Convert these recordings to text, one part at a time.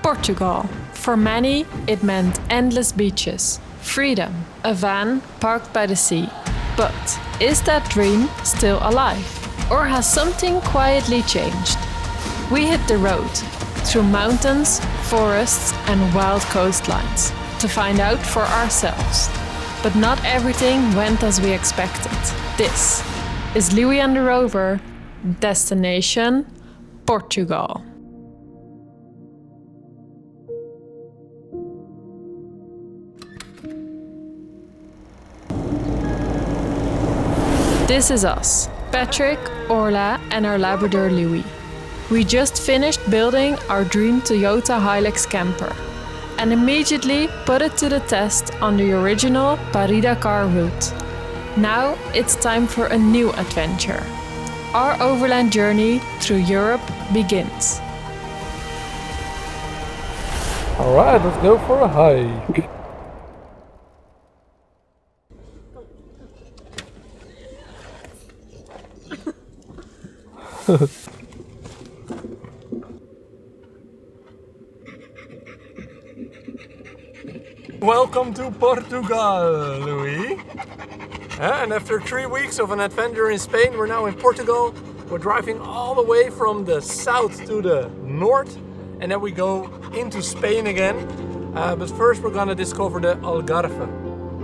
Portugal. For many, it meant endless beaches, freedom, a van parked by the sea. But is that dream still alive? Or has something quietly changed? We hit the road, through mountains, forests and wild coastlines, to find out for ourselves. But not everything went as we expected. This is Louis and the Rover, destination Portugal. This is us, Patrick, Orla and our Labrador Louis. We just finished building our dream Toyota Hilux camper and immediately put it to the test on the original Paris-Dakar route. Now it's time for a new adventure. Our overland journey through Europe begins. Alright, let's go for a hike. Welcome to Portugal, Louis. And after 3 weeks of an adventure in Spain, we're now in Portugal. We're driving all the way from the south to the north, and then we go into Spain again. But first we're gonna discover the Algarve.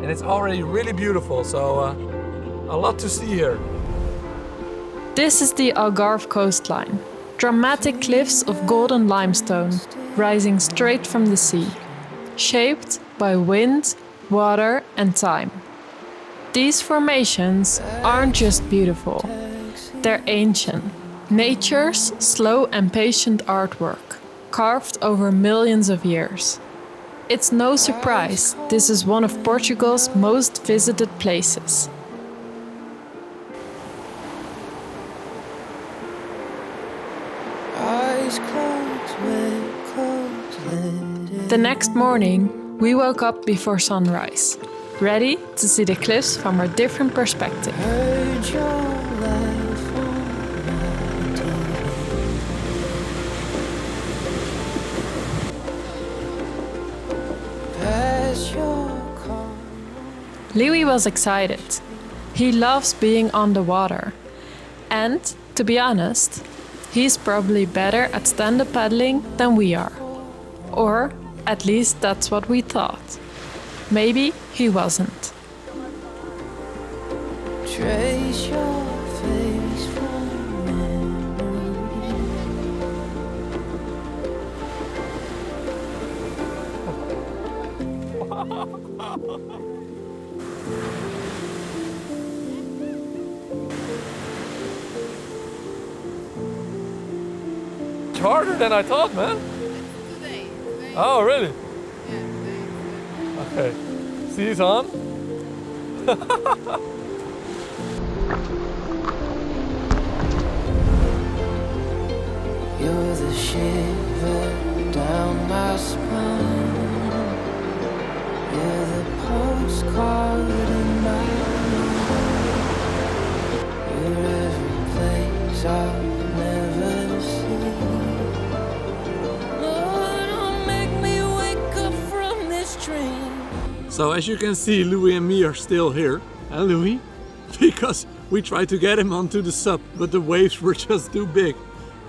And it's already really beautiful, so a lot to see here. This is the Algarve coastline. Dramatic cliffs of golden limestone rising straight from the sea, shaped by wind, water and time. These formations aren't just beautiful, they're ancient. Nature's slow and patient artwork, carved over millions of years. It's no surprise this is one of Portugal's most visited places. The next morning, we woke up before sunrise, ready to see the cliffs from a different perspective. Louis was excited. He loves being on the water. And, to be honest, he's probably better at stand-up paddling than we are. Or, at least that's what we thought. Maybe he wasn't. Trace your face from It's harder than I thought, man. Oh, really? Okay. See, it's on. You're the shiver down my spine. You're the postcard in my mind. You're every place I've never seen. So as you can see, Louis and me are still here. And Louis? Because we tried to get him onto the sub, but the waves were just too big.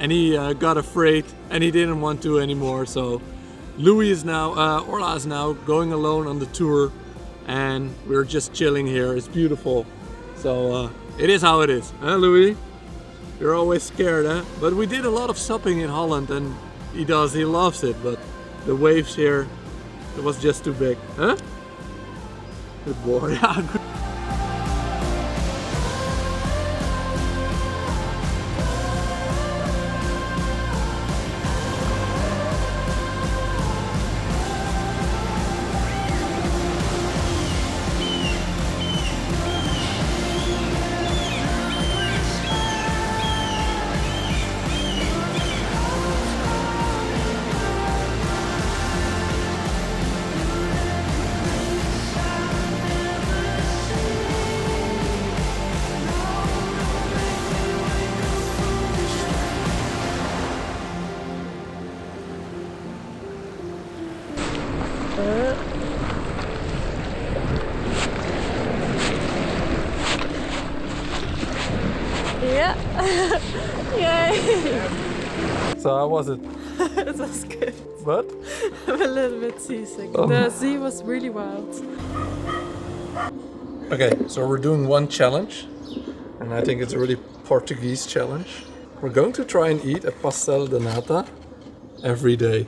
And he got afraid and he didn't want to anymore. So Louis is now, Orla is now going alone on the tour. And we're just chilling here. It's beautiful. So it is how it is. Huh, Louis? You're always scared, huh? But we did a lot of supping in Holland and he loves it. But the waves here, it was just too big. Huh? Good boy. Yeah, good. Yeah. Yay. So how was it? It was good. But? I'm a little bit seasick. Oh. The sea was really wild. Okay, so we're doing one challenge, and I think it's a really Portuguese challenge. We're going to try and eat a pastel de nata every day.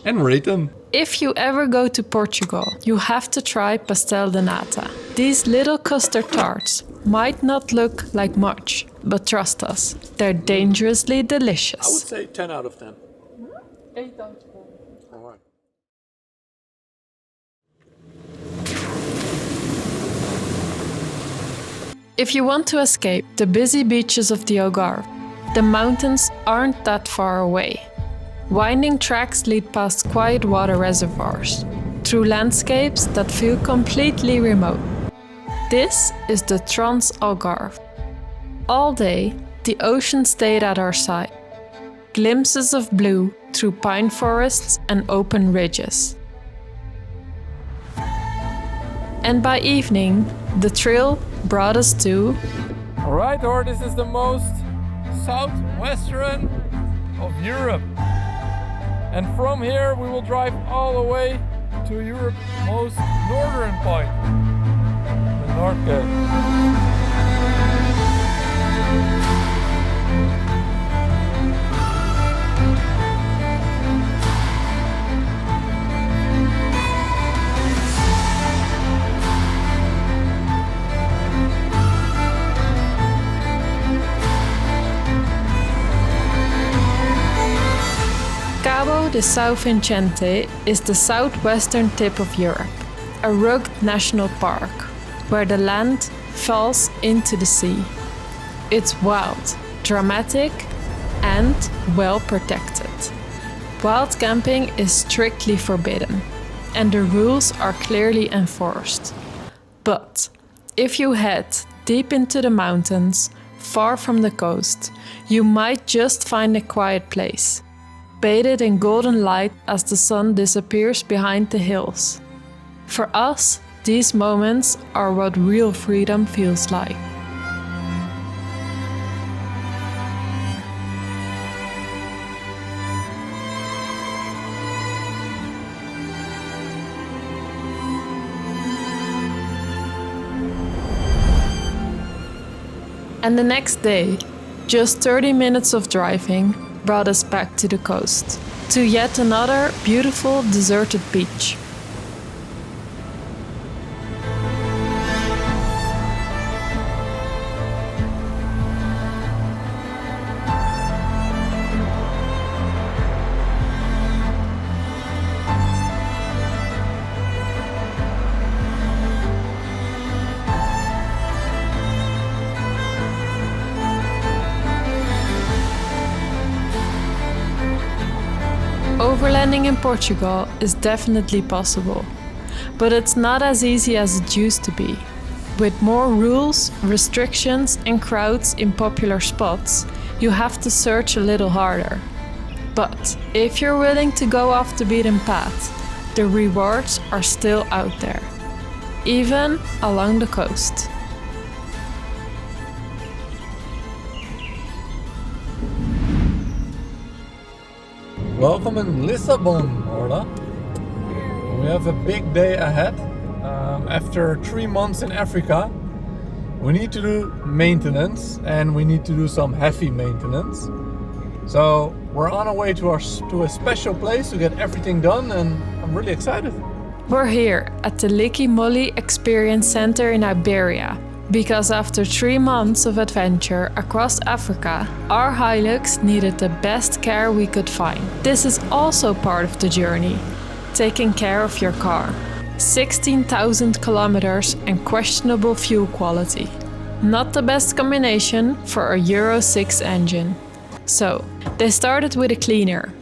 And rate them. If you ever go to Portugal, you have to try pastel de nata. These little custard tarts might not look like much, but trust us, they're dangerously I would delicious. say 10 out of 10. 8 out of 10. Alright. If you want to escape the busy beaches of the Algarve, the mountains aren't that far away. Winding tracks lead past quiet water reservoirs, through landscapes that feel completely remote. This is the Trans Algarve. All day, the ocean stayed at our side. Glimpses of blue through pine forests and open ridges. And by evening, the trail brought us to... Alright, or this is the most southwestern of Europe. And from here we will drive all the way to Europe's most northern point, the North Cape. Cabo de São Vicente is the southwestern tip of Europe, a rugged national park where the land falls into the sea. It's wild, dramatic, and well protected. Wild camping is strictly forbidden, and the rules are clearly enforced. But if you head deep into the mountains, far from the coast, you might just find a quiet place, bathed in golden light as the sun disappears behind the hills. For us, these moments are what real freedom feels like. And the next day, just 30 minutes of driving brought us back to the coast, to yet another beautiful deserted beach. Overlanding in Portugal is definitely possible, but it's not as easy as it used to be. With more rules, restrictions, and crowds in popular spots, you have to search a little harder. But if you're willing to go off the beaten path, the rewards are still out there, even along the coast. Welcome in Lisbon, Orla. We have a big day ahead. After 3 months in Africa, we need to do maintenance, and we need to do some heavy maintenance. So we're on our way to a special place to get everything done, and I'm really excited. We're here at the Licky Molly Experience Center in Iberia, because after 3 months of adventure across Africa, our Hilux needed the best care we could find. This is also part of the journey, taking care of your car. 16,000 kilometers and questionable fuel quality. Not the best combination for a Euro 6 engine. So, they started with a cleaner,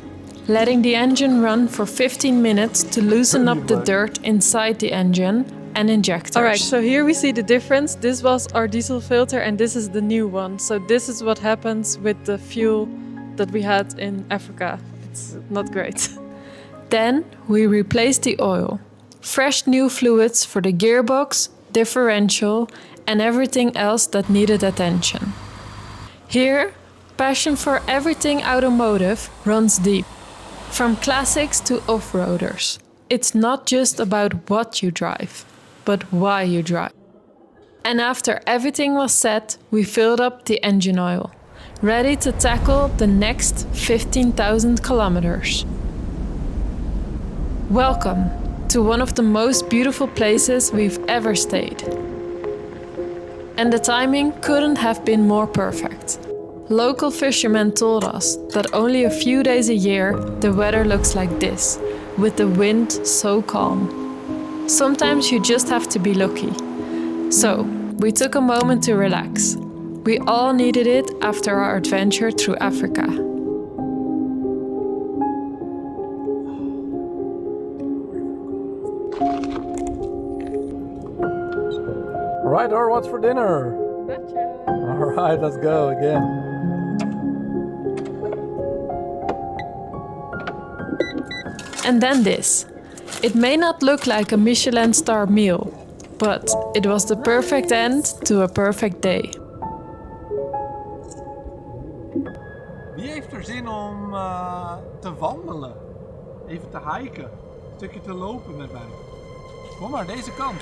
letting the engine run for 15 minutes to loosen up the dirt inside the engine and injectors. Alright, so here we see the difference. This was our diesel filter and this is the new one. So this is what happens with the fuel that we had in Africa. It's not great. Then we replaced the oil. Fresh new fluids for the gearbox, differential, and everything else that needed attention. Here, passion for everything automotive runs deep. From classics to off-roaders. It's not just about what you drive, but why you drive. And after everything was set, we filled up the engine oil, ready to tackle the next 15,000 kilometers. Welcome to one of the most beautiful places we've ever stayed. And the timing couldn't have been more perfect. Local fishermen told us that only a few days a year the weather looks like this, with the wind so calm. Sometimes you just have to be lucky. So, we took a moment to relax. We all needed it after our adventure through Africa. Alright, or what's for dinner? Alright, let's go again. And then this. It may not look like a Michelin star meal, but it was the perfect end to a perfect day. Wie heeft er zin om te wandelen? Even te hiken? Een stukje te lopen met mij? Kom maar, deze kant.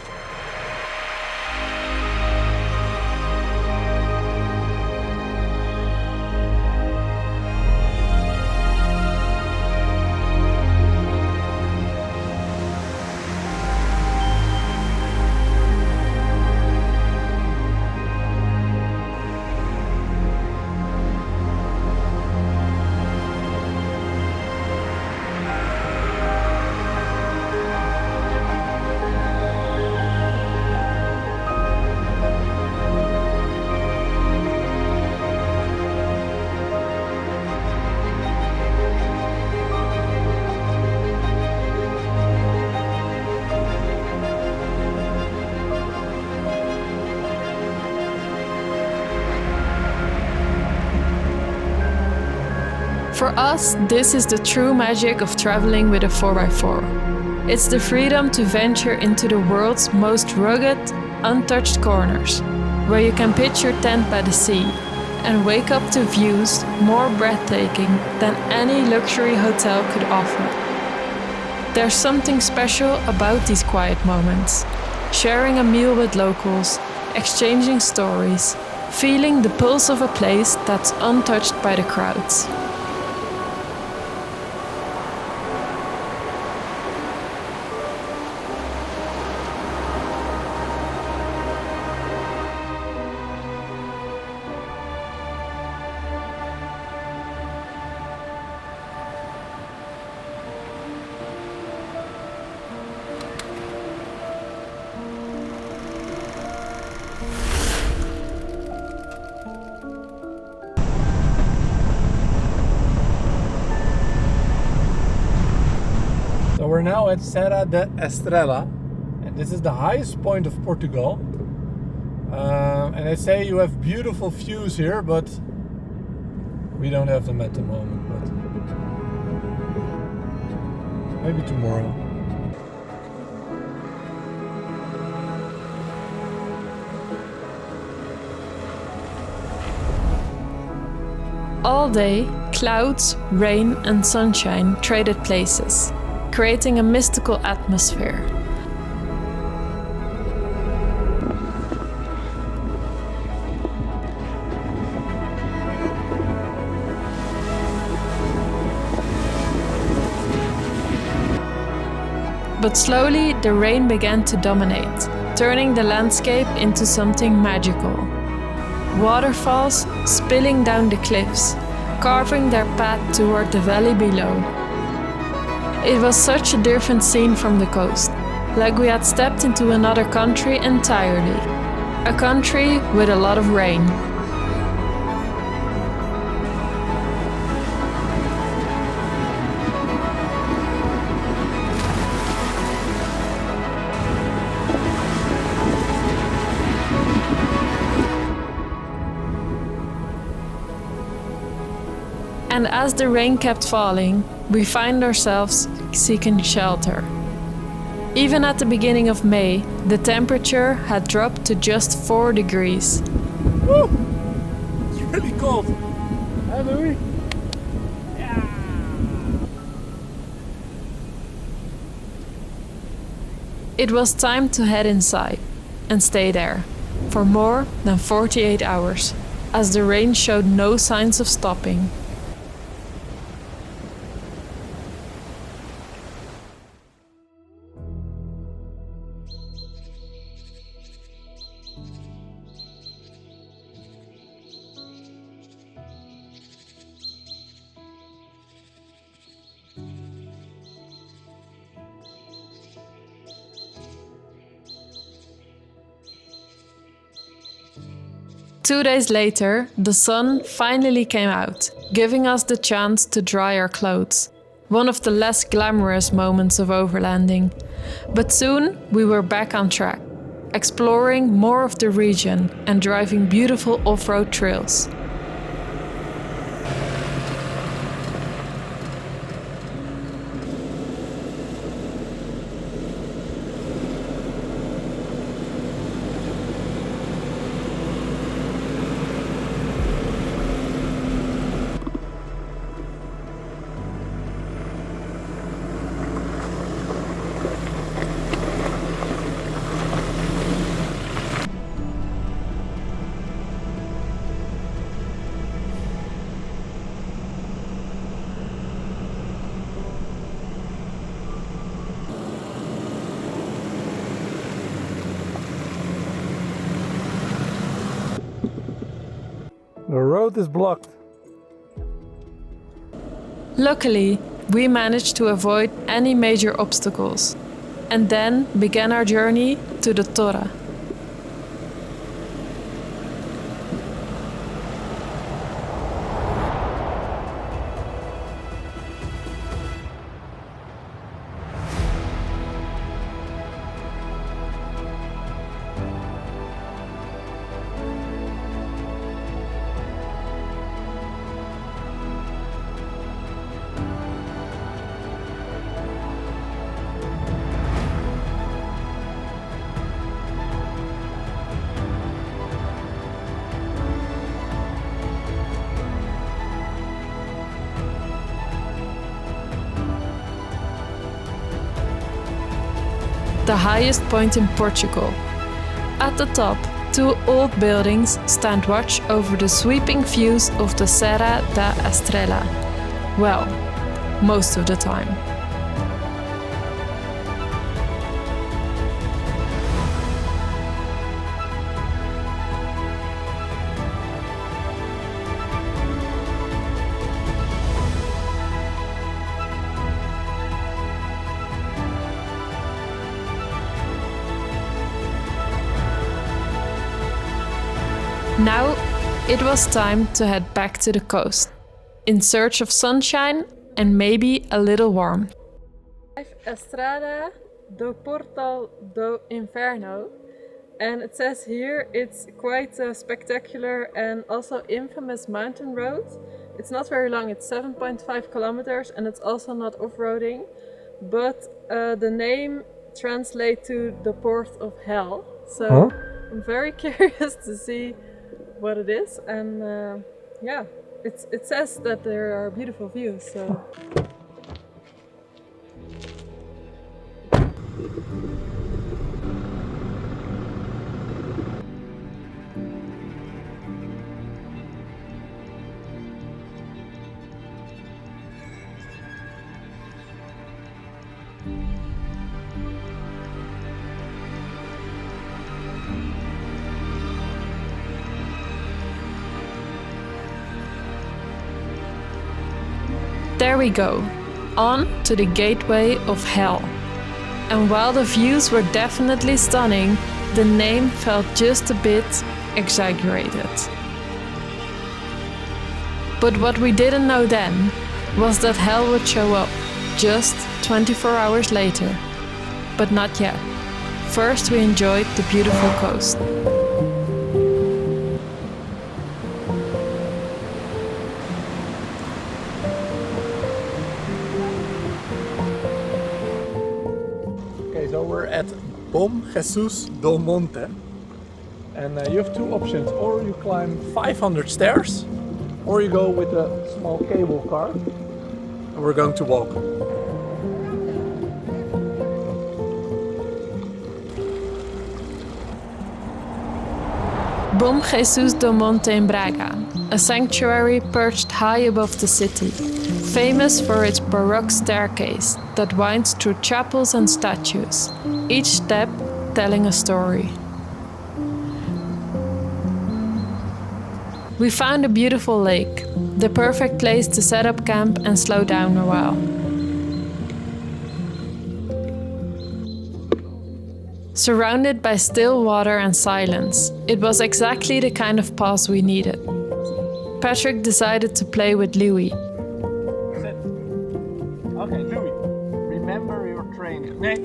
For us, this is the true magic of traveling with a 4x4. It's the freedom to venture into the world's most rugged, untouched corners, where you can pitch your tent by the sea and wake up to views more breathtaking than any luxury hotel could offer. There's something special about these quiet moments. Sharing a meal with locals, exchanging stories, feeling the pulse of a place that's untouched by the crowds. So we're now at Serra da Estrela, and this is the highest point of Portugal. And they say you have beautiful views here, but we don't have them at the moment. But maybe tomorrow. All day, clouds, rain and sunshine traded places, creating a mystical atmosphere. But slowly the rain began to dominate, turning the landscape into something magical. Waterfalls spilling down the cliffs, carving their path toward the valley below. It was such a different scene from the coast, like we had stepped into another country entirely. A country with a lot of rain. And as the rain kept falling, we find ourselves seeking shelter. Even at the beginning of May, the temperature had dropped to just 4 degrees. Woo! It's really cold. Hi, Louis. It was time to head inside and stay there for more than 48 hours, as the rain showed no signs of stopping. Two days later, the sun finally came out, giving us the chance to dry our clothes. One of the less glamorous moments of overlanding. But soon we were back on track, exploring more of the region and driving beautiful off-road trails. The road is blocked. Luckily, we managed to avoid any major obstacles, and then began our journey to the Torre. The highest point in Portugal. At the top, two old buildings stand watch over the sweeping views of the Serra da Estrela. Well, most of the time. Now it was time to head back to the coast, in search of sunshine and maybe a little warmth. Estrada do Portal do Inferno, and it says here it's quite a spectacular and also infamous mountain road. It's not very long, it's 7.5 kilometers, and it's also not off-roading, but the name translates to the port of hell. So I'm very curious to see what it is, and yeah, it says that there are beautiful views, so. There we go, on to the gateway of hell. And while the views were definitely stunning, the name felt just a bit exaggerated. But what we didn't know then was that hell would show up just 24 hours later. But not yet. First we enjoyed the beautiful coast. So we're at Bom Jesus do Monte. And you have two options. Or you climb 500 stairs, or you go with a small cable car. And we're going to walk. Bom Jesus do Monte in Braga, a sanctuary perched high above the city, famous for its Baroque staircase that winds through chapels and statues, each step telling a story. We found a beautiful lake, the perfect place to set up camp and slow down a while. Surrounded by still water and silence, it was exactly the kind of pause we needed. Patrick decided to play with Louis. Sit. Okay, Louis, remember your training. Nee.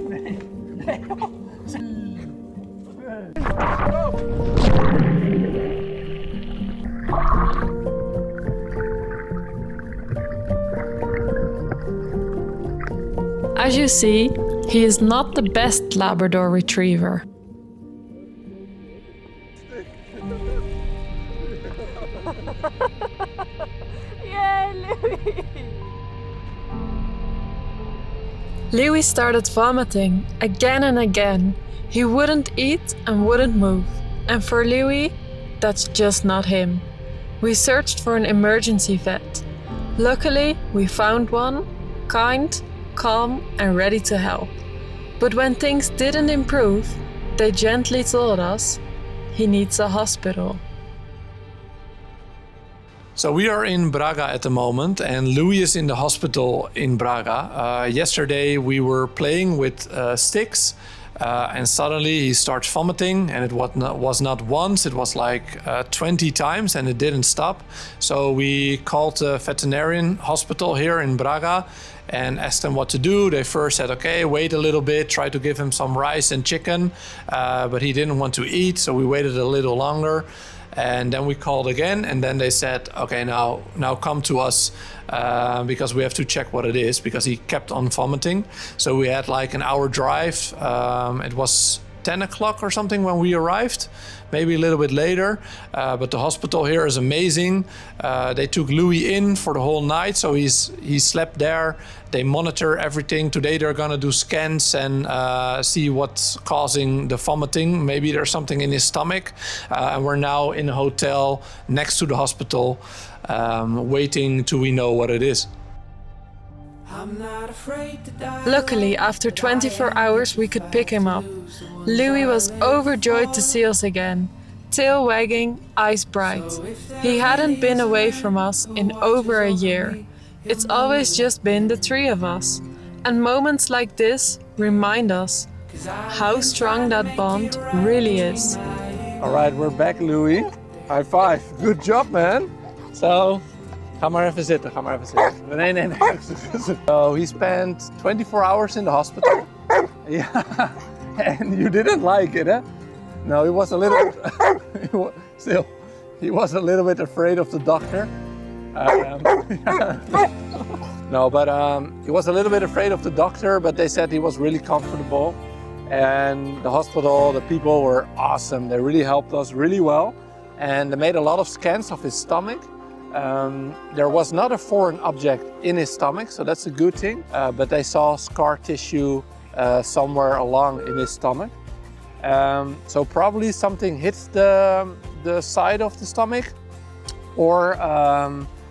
As you see, he is not the best Labrador retriever. Yeah, Louis! Louis started vomiting again and again. He wouldn't eat and wouldn't move. And for Louis, that's just not him. We searched for an emergency vet. Luckily, we found one, kind, calm and ready to help. But when things didn't improve, they gently told us he needs a hospital. So we are in Braga at the moment, and Louis is in the hospital in Braga. Yesterday we were playing with sticks, and suddenly he starts vomiting, and it was not once, it was like 20 times, and it didn't stop. So we called the veterinarian hospital here in Braga and asked them what to do. They first said, okay, wait a little bit, try to give him some rice and chicken, but he didn't want to eat, so we waited a little longer. And then we called again, and then they said, okay, now come to us because we have to check what it is, because he kept on vomiting. So we had like an hour drive. It was 10 o'clock or something when we arrived, maybe a little bit later. But the hospital here is amazing. They took Louis in for the whole night, so he slept there. They monitor everything. Today they're gonna do scans and see what's causing the vomiting. Maybe there's something in his stomach. And we're now in a hotel next to the hospital, waiting till we know what it is. Luckily, after 24 hours, we could pick him up. Louis was overjoyed to see us again, tail wagging, eyes bright. He hadn't been away from us in over a year. It's always just been the three of us. And moments like this remind us how strong that bond really is. All right, we're back, Louis. High five. Good job, man. So, ga maar even zitten, ga maar even zitten. Nee. So he spent 24 hours in the hospital. Yeah, and you didn't like it, eh? No, he was a little, he was a little bit afraid of the doctor. No, but he was a little bit afraid of the doctor, but they said he was really comfortable. And the hospital, the people were awesome. They really helped us really well. And they made a lot of scans of his stomach. There was not a foreign object in his stomach, so that's a good thing. But they saw scar tissue somewhere along in his stomach. So probably something hits the side of the stomach, or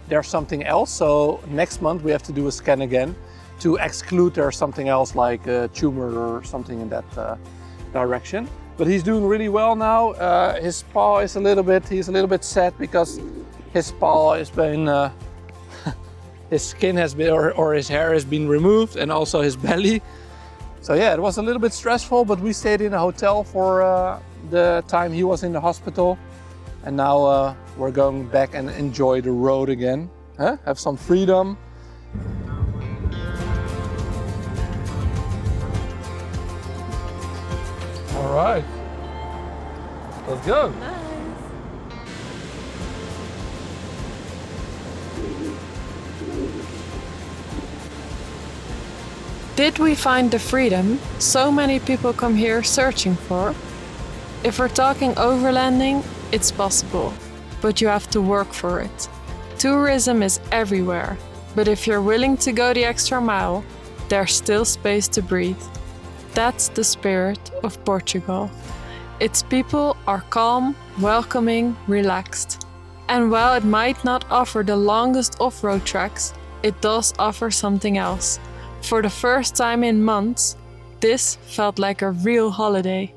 there's something else. So next month we have to do a scan again to exclude there's something else like a tumor or something in that direction. But he's doing really well now. His paw is he's a little bit sad because his paw has been, his skin has been, or his hair has been removed, and also his belly. So yeah, it was a little bit stressful, but we stayed in a hotel for the time he was in the hospital. And now we're going back and enjoy the road again. Huh? Have some freedom. All right, let's go. Did we find the freedom so many people come here searching for? If we're talking overlanding, it's possible, but you have to work for it. Tourism is everywhere, but if you're willing to go the extra mile, there's still space to breathe. That's the spirit of Portugal. Its people are calm, welcoming, relaxed. And while it might not offer the longest off-road tracks, it does offer something else. For the first time in months, this felt like a real holiday.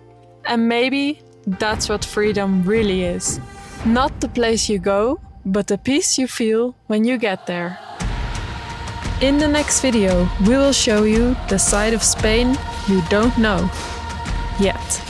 And maybe that's what freedom really is. Not the place you go, but the peace you feel when you get there. In the next video, we will show you the side of Spain you don't know yet.